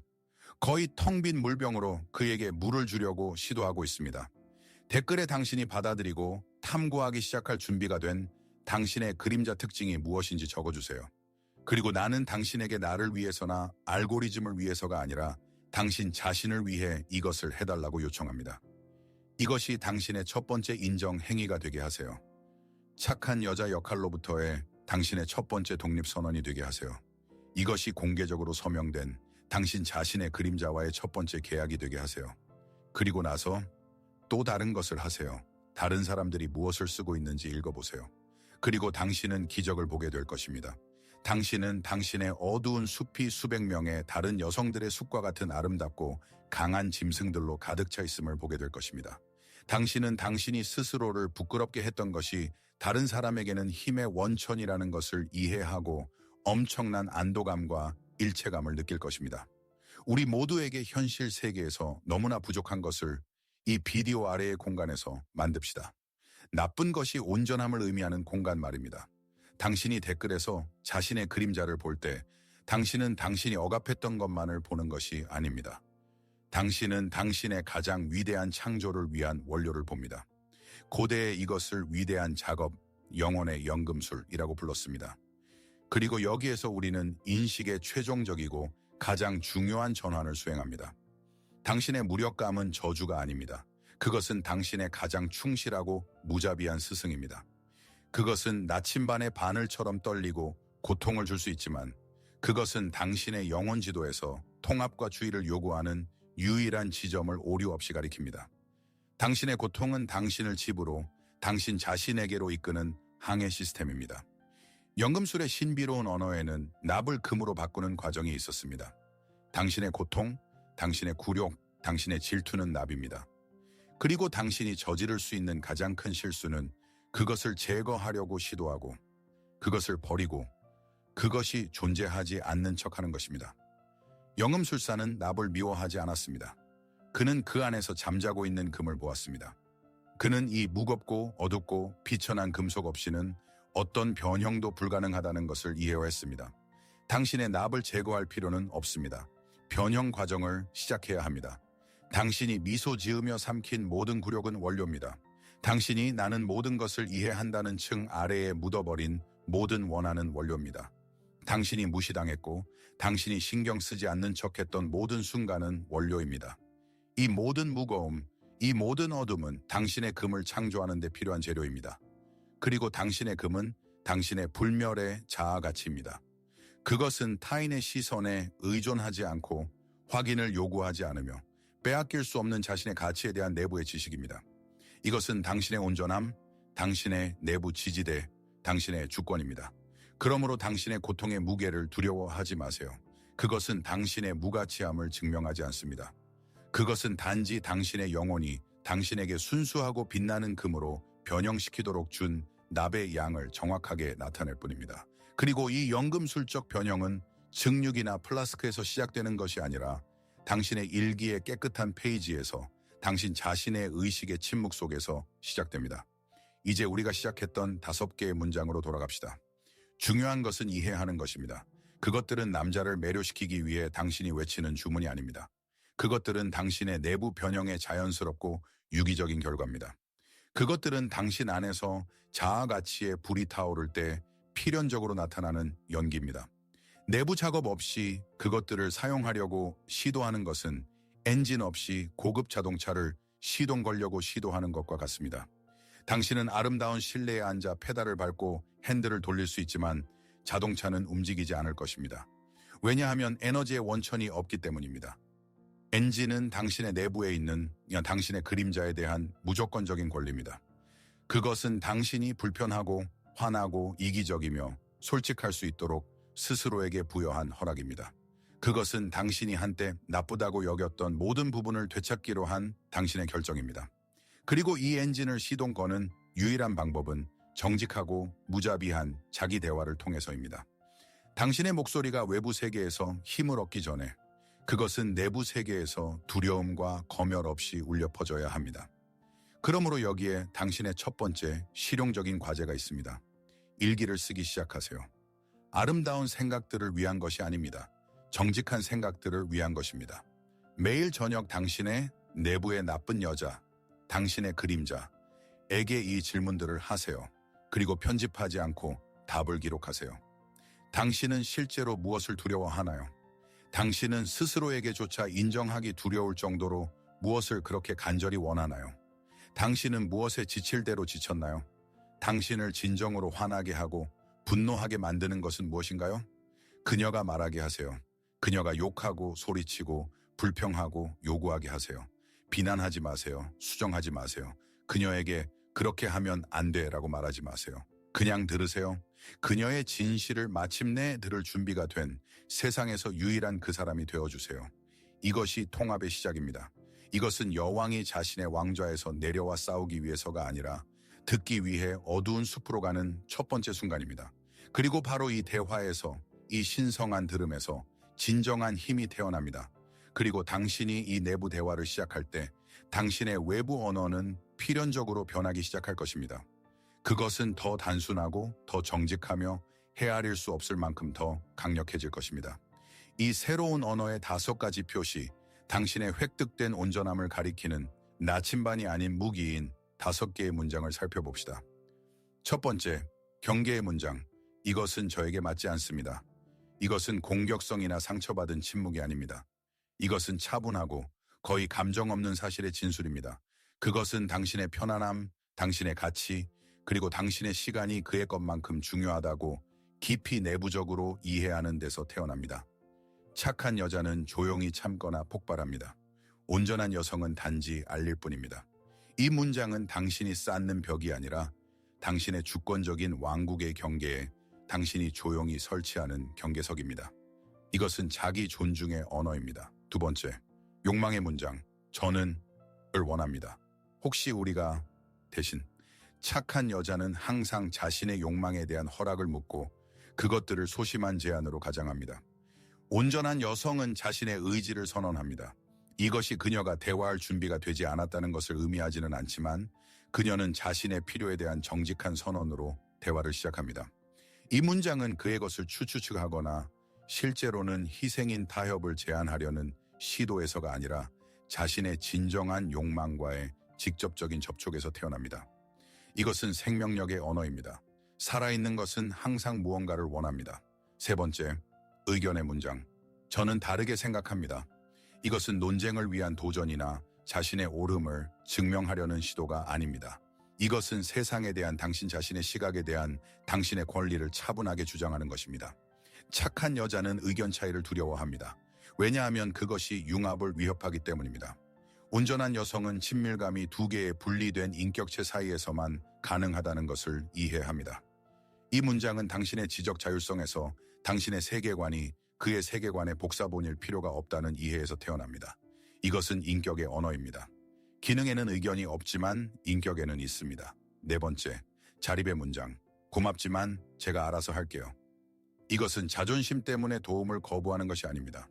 거의 텅 빈 물병으로 그에게 물을 주려고 시도하고 있습니다. 댓글에 당신이 받아들이고 탐구하기 시작할 준비가 된 당신의 그림자 특징이 무엇인지 적어주세요. 그리고 나는 당신에게 나를 위해서나 알고리즘을 위해서가 아니라 당신 자신을 위해 이것을 해달라고 요청합니다. 이것이 당신의 첫 번째 인정 행위가 되게 하세요. 착한 여자 역할로부터의 당신의 첫 번째 독립선언이 되게 하세요. 이것이 공개적으로 서명된 당신 자신의 그림자와의 첫 번째 계약이 되게 하세요. 그리고 나서 또 다른 것을 하세요. 다른 사람들이 무엇을 쓰고 있는지 읽어보세요. 그리고 당신은 기적을 보게 될 것입니다. 당신은 당신의 어두운 숲이 수백 명의 다른 여성들의 숲과 같은 아름답고 강한 짐승들로 가득 차 있음을 보게 될 것입니다. 당신은 당신이 스스로를 부끄럽게 했던 것이 다른 사람에게는 힘의 원천이라는 것을 이해하고 엄청난 안도감과 일체감을 느낄 것입니다. 우리 모두에게 현실 세계에서 너무나 부족한 것을 이 비디오 아래의 공간에서 만듭시다. 나쁜 것이 온전함을 의미하는 공간 말입니다. 당신이 댓글에서 자신의 그림자를 볼 때 당신은 당신이 억압했던 것만을 보는 것이 아닙니다. 당신은 당신의 가장 위대한 창조를 위한 원료를 봅니다. 고대에 이것을 위대한 작업, 영혼의 연금술이라고 불렀습니다. 그리고 여기에서 우리는 인식의 최종적이고 가장 중요한 전환을 수행합니다. 당신의 무력감은 저주가 아닙니다. 그것은 당신의 가장 충실하고 무자비한 스승입니다. 그것은 나침반의 바늘처럼 떨리고 고통을 줄 수 있지만 그것은 당신의 영혼 지도에서 통합과 주의를 요구하는 유일한 지점을 오류 없이 가리킵니다. 당신의 고통은 당신을 집으로 당신 자신에게로 이끄는 항해 시스템입니다. 연금술의 신비로운 언어에는 납을 금으로 바꾸는 과정이 있었습니다. 당신의 고통, 당신의 굴욕, 당신의 질투는 납입니다. 그리고 당신이 저지를 수 있는 가장 큰 실수는 그것을 제거하려고 시도하고 그것을 버리고 그것이 존재하지 않는 척하는 것입니다. 연금술사는 납을 미워하지 않았습니다. 그는 그 안에서 잠자고 있는 금을 보았습니다. 그는 이 무겁고 어둡고 비천한 금속 없이는 어떤 변형도 불가능하다는 것을 이해했습니다. 당신의 납을 제거할 필요는 없습니다. 변형 과정을 시작해야 합니다. 당신이 미소 지으며 삼킨 모든 굴욕은 원료입니다. 당신이 나는 모든 것을 이해한다는 층 아래에 묻어버린 모든 원한은 원료입니다. 당신이 무시당했고 당신이 신경 쓰지 않는 척했던 모든 순간은 원료입니다. 이 모든 무거움, 이 모든 어둠은 당신의 금을 창조하는 데 필요한 재료입니다. 그리고 당신의 금은 당신의 불멸의 자아 가치입니다. 그것은 타인의 시선에 의존하지 않고 확인을 요구하지 않으며 빼앗길 수 없는 자신의 가치에 대한 내부의 지식입니다. 이것은 당신의 온전함, 당신의 내부 지지대, 당신의 주권입니다. 그러므로 당신의 고통의 무게를 두려워하지 마세요. 그것은 당신의 무가치함을 증명하지 않습니다. 그것은 단지 당신의 영혼이 당신에게 순수하고 빛나는 금으로 변형시키도록 준 납의 양을 정확하게 나타낼 뿐입니다. 그리고 이 연금술적 변형은 증육이나 플라스크에서 시작되는 것이 아니라 당신의 일기의 깨끗한 페이지에서 당신 자신의 의식의 침묵 속에서 시작됩니다. 이제 우리가 시작했던 5개의 문장으로 돌아갑시다. 중요한 것은 이해하는 것입니다. 그것들은 남자를 매료시키기 위해 당신이 외치는 주문이 아닙니다. 그것들은 당신의 내부 변형의 자연스럽고 유기적인 결과입니다. 그것들은 당신 안에서 자아 가치의 불이 타오를 때 필연적으로 나타나는 연기입니다. 내부 작업 없이 그것들을 사용하려고 시도하는 것은 엔진 없이 고급 자동차를 시동 걸려고 시도하는 것과 같습니다. 당신은 아름다운 실내에 앉아 페달을 밟고 핸들을 돌릴 수 있지만 자동차는 움직이지 않을 것입니다. 왜냐하면 에너지의 원천이 없기 때문입니다. 엔진은 당신의 내부에 있는 당신의 그림자에 대한 무조건적인 권리입니다. 그것은 당신이 불편하고 화나고 이기적이며 솔직할 수 있도록 스스로에게 부여한 허락입니다. 그것은 당신이 한때 나쁘다고 여겼던 모든 부분을 되찾기로 한 당신의 결정입니다. 그리고 이 엔진을 시동 거는 유일한 방법은 정직하고 무자비한 자기 대화를 통해서입니다. 당신의 목소리가 외부 세계에서 힘을 얻기 전에 그것은 내부 세계에서 두려움과 검열 없이 울려 퍼져야 합니다. 그러므로 여기에 당신의 첫 번째 실용적인 과제가 있습니다. 일기를 쓰기 시작하세요. 아름다운 생각들을 위한 것이 아닙니다. 정직한 생각들을 위한 것입니다. 매일 저녁 당신의 내부의 나쁜 여자, 당신의 그림자에게 이 질문들을 하세요. 그리고 편집하지 않고 답을 기록하세요. 당신은 실제로 무엇을 두려워하나요? 당신은 스스로에게조차 인정하기 두려울 정도로 무엇을 그렇게 간절히 원하나요? 당신은 무엇에 지칠 대로 지쳤나요? 당신을 진정으로 화나게 하고 분노하게 만드는 것은 무엇인가요? 그녀가 말하게 하세요. 그녀가 욕하고 소리치고 불평하고 요구하게 하세요. 비난하지 마세요. 수정하지 마세요. 그녀에게 그렇게 하면 안 돼라고 말하지 마세요. 그냥 들으세요. 그녀의 진실을 마침내 들을 준비가 된 세상에서 유일한 그 사람이 되어주세요. 이것이 통합의 시작입니다. 이것은 여왕이 자신의 왕좌에서 내려와 싸우기 위해서가 아니라 듣기 위해 어두운 숲으로 가는 첫 번째 순간입니다. 그리고 바로 이 대화에서, 이 신성한 들음에서 진정한 힘이 태어납니다. 그리고 당신이 이 내부 대화를 시작할 때 당신의 외부 언어는 필연적으로 변하기 시작할 것입니다. 그것은 더 단순하고 더 정직하며 헤아릴 수 없을 만큼 더 강력해질 것입니다. 이 새로운 언어의 5가지 표시, 당신의 획득된 온전함을 가리키는 나침반이 아닌 무기인 5개의 문장을 살펴봅시다. 첫 번째, 경계의 문장. 이것은 저에게 맞지 않습니다. 이것은 공격성이나 상처받은 침묵이 아닙니다. 이것은 차분하고 거의 감정 없는 사실의 진술입니다. 그것은 당신의 편안함, 당신의 가치, 그리고 당신의 시간이 그의 것만큼 중요하다고 깊이 내부적으로 이해하는 데서 태어납니다. 착한 여자는 조용히 참거나 폭발합니다. 온전한 여성은 단지 알릴 뿐입니다. 이 문장은 당신이 쌓는 벽이 아니라 당신의 주권적인 왕국의 경계에 당신이 조용히 설치하는 경계석입니다. 이것은 자기 존중의 언어입니다. 두 번째, 욕망의 문장. 저는 을 원합니다. 혹시 우리가 대신 착한 여자는 항상 자신의 욕망에 대한 허락을 묻고 그것들을 소심한 제안으로 가장합니다. 온전한 여성은 자신의 의지를 선언합니다. 이것이 그녀가 대화할 준비가 되지 않았다는 것을 의미하지는 않지만 그녀는 자신의 필요에 대한 정직한 선언으로 대화를 시작합니다. 이 문장은 그의 것을 추측하거나 실제로는 희생인 타협을 제안하려는 시도에서가 아니라 자신의 진정한 욕망과의 직접적인 접촉에서 태어납니다. 이것은 생명력의 언어입니다. 살아있는 것은 항상 무언가를 원합니다. 세 번째, 의견의 문장. 저는 다르게 생각합니다. 이것은 논쟁을 위한 도전이나 자신의 옳음을 증명하려는 시도가 아닙니다. 이것은 세상에 대한 당신 자신의 시각에 대한 당신의 권리를 차분하게 주장하는 것입니다. 착한 여자는 의견 차이를 두려워합니다. 왜냐하면 그것이 융합을 위협하기 때문입니다. 온전한 여성은 친밀감이 2개의 분리된 인격체 사이에서만 가능하다는 것을 이해합니다. 이 문장은 당신의 지적 자율성에서 당신의 세계관이 그의 세계관에 복사본일 필요가 없다는 이해에서 태어납니다. 이것은 인격의 언어입니다. 기능에는 의견이 없지만 인격에는 있습니다. 네 번째, 자립의 문장. 고맙지만 제가 알아서 할게요. 이것은 자존심 때문에 도움을 거부하는 것이 아닙니다.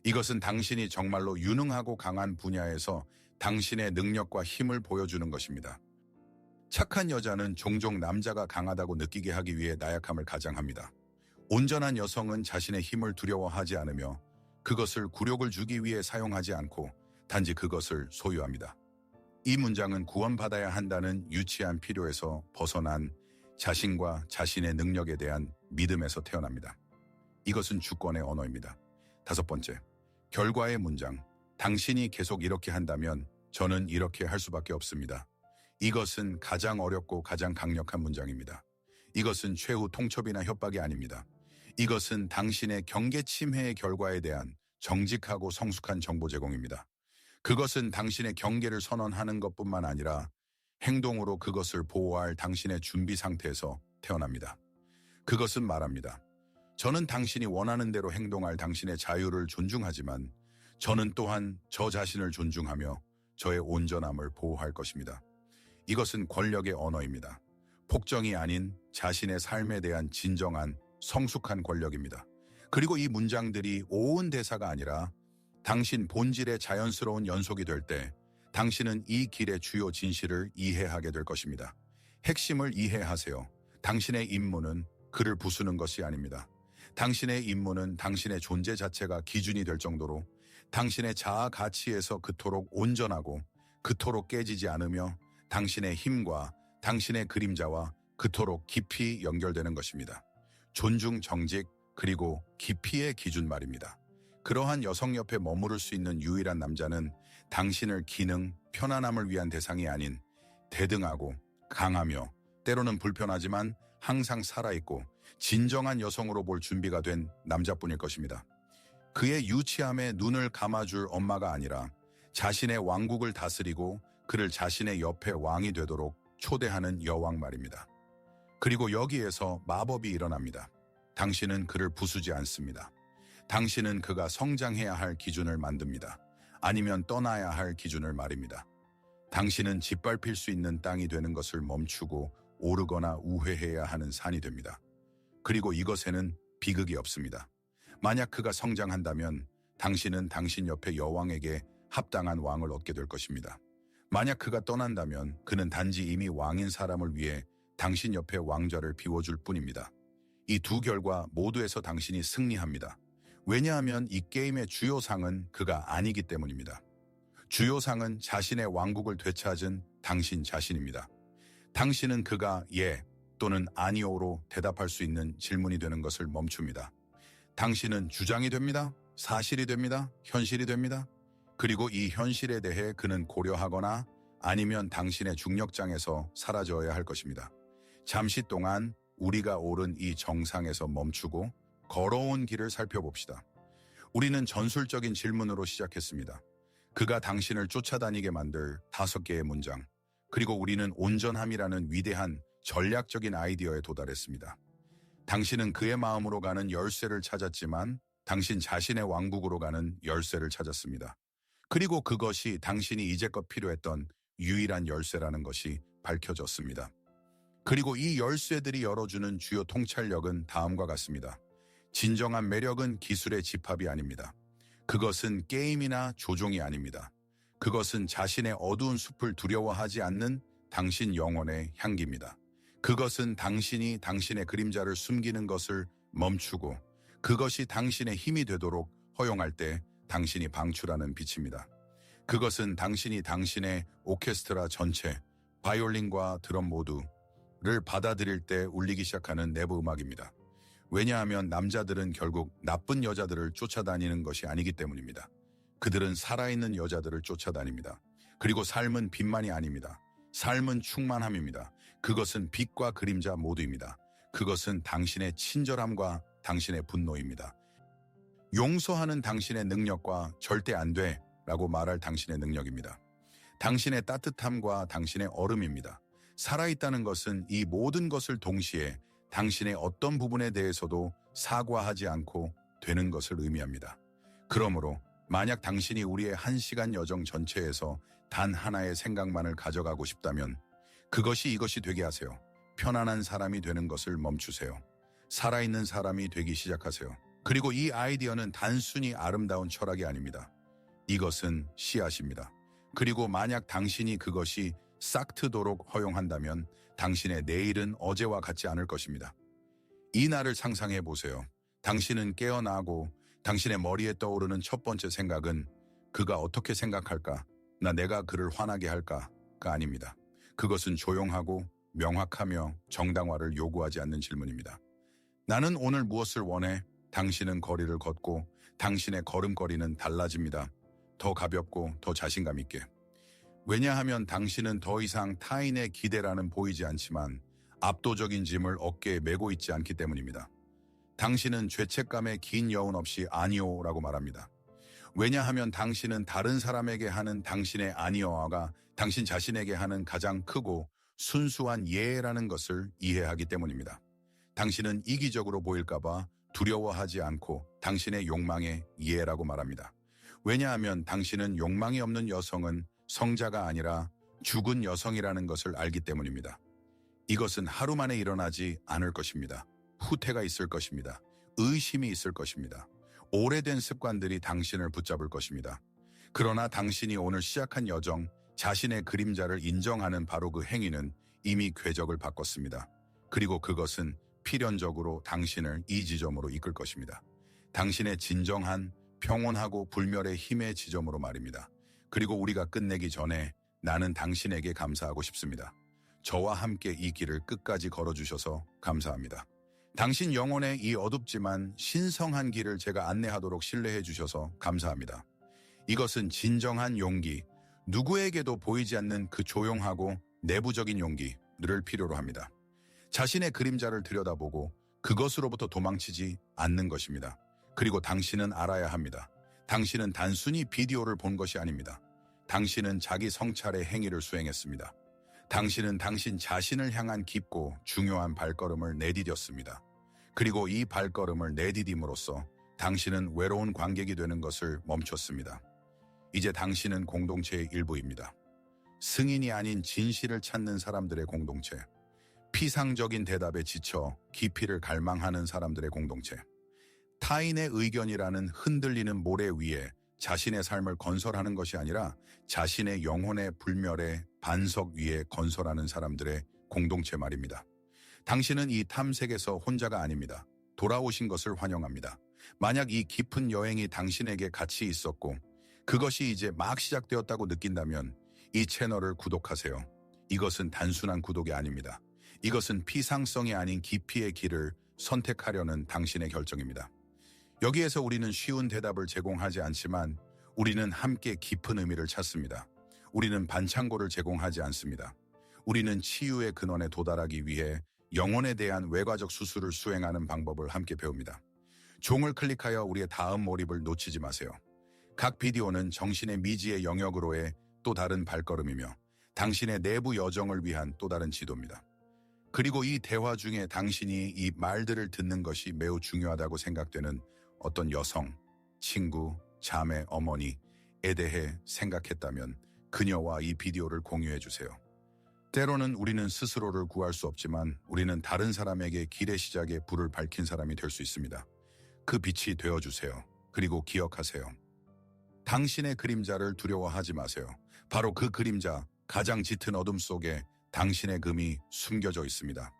이것은 당신이 정말로 유능하고 강한 분야에서 당신의 능력과 힘을 보여주는 것입니다. 착한 여자는 종종 남자가 강하다고 느끼게 하기 위해 나약함을 가장합니다. 온전한 여성은 자신의 힘을 두려워하지 않으며 그것을 굴욕을 주기 위해 사용하지 않고 단지 그것을 소유합니다. 이 문장은 구원받아야 한다는 유치한 필요에서 벗어난 자신과 자신의 능력에 대한 믿음에서 태어납니다. 이것은 주권의 언어입니다. 다섯 번째, 결과의 문장. 당신이 계속 이렇게 한다면 저는 이렇게 할 수밖에 없습니다. 이것은 가장 어렵고 가장 강력한 문장입니다. 이것은 최후 통첩이나 협박이 아닙니다. 이것은 당신의 경계 침해의 결과에 대한 정직하고 성숙한 정보 제공입니다. 그것은 당신의 경계를 선언하는 것뿐만 아니라 행동으로 그것을 보호할 당신의 준비 상태에서 태어납니다. 그것은 말합니다. 저는 당신이 원하는 대로 행동할 당신의 자유를 존중하지만 저는 또한 저 자신을 존중하며 저의 온전함을 보호할 것입니다. 이것은 권력의 언어입니다. 폭정이 아닌 자신의 삶에 대한 진정한 성숙한 권력입니다. 그리고 이 문장들이 온 대사가 아니라 당신 본질의 자연스러운 연속이 될 때 당신은 이 길의 주요 진실을 이해하게 될 것입니다. 핵심을 이해하세요. 당신의 임무는 그를 부수는 것이 아닙니다. 당신의 임무는 당신의 존재 자체가 기준이 될 정도로 당신의 자아 가치에서 그토록 온전하고 그토록 깨지지 않으며 당신의 힘과 당신의 그림자와 그토록 깊이 연결되는 것입니다. 존중, 정직, 그리고 깊이의 기준 말입니다. 그러한 여성 옆에 머무를 수 있는 유일한 남자는 당신을 기능, 편안함을 위한 대상이 아닌 대등하고 강하며 때로는 불편하지만 항상 살아있고 진정한 여성으로 볼 준비가 된 남자뿐일 것입니다. 그의 유치함에 눈을 감아줄 엄마가 아니라 자신의 왕국을 다스리고 그를 자신의 옆에 왕이 되도록 초대하는 여왕 말입니다. 그리고 여기에서 마법이 일어납니다. 당신은 그를 부수지 않습니다. 당신은 그가 성장해야 할 기준을 만듭니다. 아니면 떠나야 할 기준을 말입니다. 당신은 짓밟힐 수 있는 땅이 되는 것을 멈추고 오르거나 우회해야 하는 산이 됩니다. 그리고 이것에는 비극이 없습니다. 만약 그가 성장한다면 당신은 당신 옆에 여왕에게 합당한 왕을 얻게 될 것입니다. 만약 그가 떠난다면 그는 단지 이미 왕인 사람을 위해 당신 옆에 왕좌를 비워줄 뿐입니다. 이 두 결과 모두에서 당신이 승리합니다. 왜냐하면 이 게임의 주요 상은 그가 아니기 때문입니다. 주요 상은 자신의 왕국을 되찾은 당신 자신입니다. 당신은 그가 예 또는 아니오로 대답할 수 있는 질문이 되는 것을 멈춥니다. 당신은 주장이 됩니다. 사실이 됩니다. 현실이 됩니다. 그리고 이 현실에 대해 그는 고려하거나 아니면 당신의 중력장에서 사라져야 할 것입니다. 잠시 동안 우리가 오른 이 정상에서 멈추고 걸어온 길을 살펴봅시다. 우리는 전술적인 질문으로 시작했습니다. 그가 당신을 쫓아다니게 만들 5개의 문장, 그리고 우리는 온전함이라는 위대한 전략적인 아이디어에 도달했습니다. 당신은 그의 마음으로 가는 열쇠를 찾았지만 당신 자신의 왕국으로 가는 열쇠를 찾았습니다. 그리고 그것이 당신이 이제껏 필요했던 유일한 열쇠라는 것이 밝혀졌습니다. 그리고 이 열쇠들이 열어주는 주요 통찰력은 다음과 같습니다. 진정한 매력은 기술의 집합이 아닙니다. 그것은 게임이나 조종이 아닙니다. 그것은 자신의 어두운 숲을 두려워하지 않는 당신 영혼의 향기입니다. 그것은 당신이 당신의 그림자를 숨기는 것을 멈추고 그것이 당신의 힘이 되도록 허용할 때 당신이 방출하는 빛입니다. 그것은 당신이 당신의 오케스트라 전체, 바이올린과 드럼 모두를 받아들일 때 울리기 시작하는 내부 음악입니다. 왜냐하면 남자들은 결국 나쁜 여자들을 쫓아다니는 것이 아니기 때문입니다. 그들은 살아있는 여자들을 쫓아다닙니다. 그리고 삶은 빛만이 아닙니다. 삶은 충만함입니다. 그것은 빛과 그림자 모두입니다. 그것은 당신의 친절함과 당신의 분노입니다. 용서하는 당신의 능력과 절대 안 돼 라고 말할 당신의 능력입니다. 당신의 따뜻함과 당신의 얼음입니다. 살아있다는 것은 이 모든 것을 동시에 당신의 어떤 부분에 대해서도 사과하지 않고 되는 것을 의미합니다. 그러므로 만약 당신이 우리의 1시간 여정 전체에서 단 하나의 생각만을 가져가고 싶다면 그것이 이것이 되게 하세요. 편안한 사람이 되는 것을 멈추세요. 살아있는 사람이 되기 시작하세요. 그리고 이 아이디어는 단순히 아름다운 철학이 아닙니다. 이것은 씨앗입니다. 그리고 만약 당신이 그것이 싹트도록 허용한다면 당신의 내일은 어제와 같지 않을 것입니다. 이 날을 상상해 보세요. 당신은 깨어나고 당신의 머리에 떠오르는 첫 번째 생각은 그가 어떻게 생각할까? 내가 그를 화나게 할까가 아닙니다. 그것은 조용하고 명확하며 정당화를 요구하지 않는 질문입니다. 나는 오늘 무엇을 원해? 당신은 거리를 걷고 당신의 걸음걸이는 달라집니다. 더 가볍고 더 자신감 있게. 왜냐하면 당신은 더 이상 타인의 기대라는 보이지 않지만 압도적인 짐을 어깨에 메고 있지 않기 때문입니다. 당신은 죄책감의 긴 여운 없이 아니오라고 말합니다. 왜냐하면 당신은 다른 사람에게 하는 당신의 아니오가 당신 자신에게 하는 가장 크고 순수한 예라는 것을 이해하기 때문입니다. 당신은 이기적으로 보일까봐 두려워하지 않고 당신의 욕망에 예라고 말합니다. 왜냐하면 당신은 욕망이 없는 여성은 성자가 아니라 죽은 여성이라는 것을 알기 때문입니다. 이것은 하루 만에 일어나지 않을 것입니다. 후퇴가 있을 것입니다. 의심이 있을 것입니다. 오래된 습관들이 당신을 붙잡을 것입니다. 그러나 당신이 오늘 시작한 여정, 자신의 그림자를 인정하는 바로 그 행위는 이미 궤적을 바꿨습니다. 그리고 그것은 필연적으로 당신을 이 지점으로 이끌 것입니다. 당신의 진정한 평온하고 불멸의 힘의 지점으로 말입니다. 그리고 우리가 끝내기 전에 나는 당신에게 감사하고 싶습니다. 저와 함께 이 길을 끝까지 걸어주셔서 감사합니다. 당신 영혼의 이 어둡지만 신성한 길을 제가 안내하도록 신뢰해 주셔서 감사합니다. 이것은 진정한 용기, 누구에게도 보이지 않는 그 조용하고 내부적인 용기를 필요로 합니다. 자신의 그림자를 들여다보고 그것으로부터 도망치지 않는 것입니다. 그리고 당신은 알아야 합니다. 당신은 단순히 비디오를 본 것이 아닙니다. 당신은 자기 성찰의 행위를 수행했습니다. 당신은 당신 자신을 향한 깊고 중요한 발걸음을 내디뎠습니다. 그리고 이 발걸음을 내디딤으로써 당신은 외로운 관객이 되는 것을 멈췄습니다. 이제 당신은 공동체의 일부입니다. 승인이 아닌 진실을 찾는 사람들의 공동체, 피상적인 대답에 지쳐 깊이를 갈망하는 사람들의 공동체, 타인의 의견이라는 흔들리는 모래 위에 자신의 삶을 건설하는 것이 아니라 자신의 영혼의 불멸의 반석 위에 건설하는 사람들의 공동체 말입니다. 당신은 이 탐색에서 혼자가 아닙니다. 돌아오신 것을 환영합니다. 만약 이 깊은 여행이 당신에게 가치 있었고 그것이 이제 막 시작되었다고 느낀다면 이 채널을 구독하세요. 이것은 단순한 구독이 아닙니다. 이것은 피상성이 아닌 깊이의 길을 선택하려는 당신의 결정입니다. 여기에서 우리는 쉬운 대답을 제공하지 않지만 우리는 함께 깊은 의미를 찾습니다. 우리는 반창고를 제공하지 않습니다. 우리는 치유의 근원에 도달하기 위해 영혼에 대한 외과적 수술을 수행하는 방법을 함께 배웁니다. 종을 클릭하여 우리의 다음 몰입을 놓치지 마세요. 각 비디오는 정신의 미지의 영역으로의 또 다른 발걸음이며 당신의 내부 여정을 위한 또 다른 지도입니다. 그리고 이 대화 중에 당신이 이 말들을 듣는 것이 매우 중요하다고 생각되는 어떤 여성, 친구, 자매, 어머니에 대해 생각했다면 그녀와 이 비디오를 공유해 주세요. 때로는 우리는 스스로를 구할 수 없지만 우리는 다른 사람에게 길의 시작에 불을 밝힌 사람이 될 수 있습니다. 그 빛이 되어주세요. 그리고 기억하세요. 당신의 그림자를 두려워하지 마세요. 바로 그 그림자, 가장 짙은 어둠 속에 당신의 금이 숨겨져 있습니다.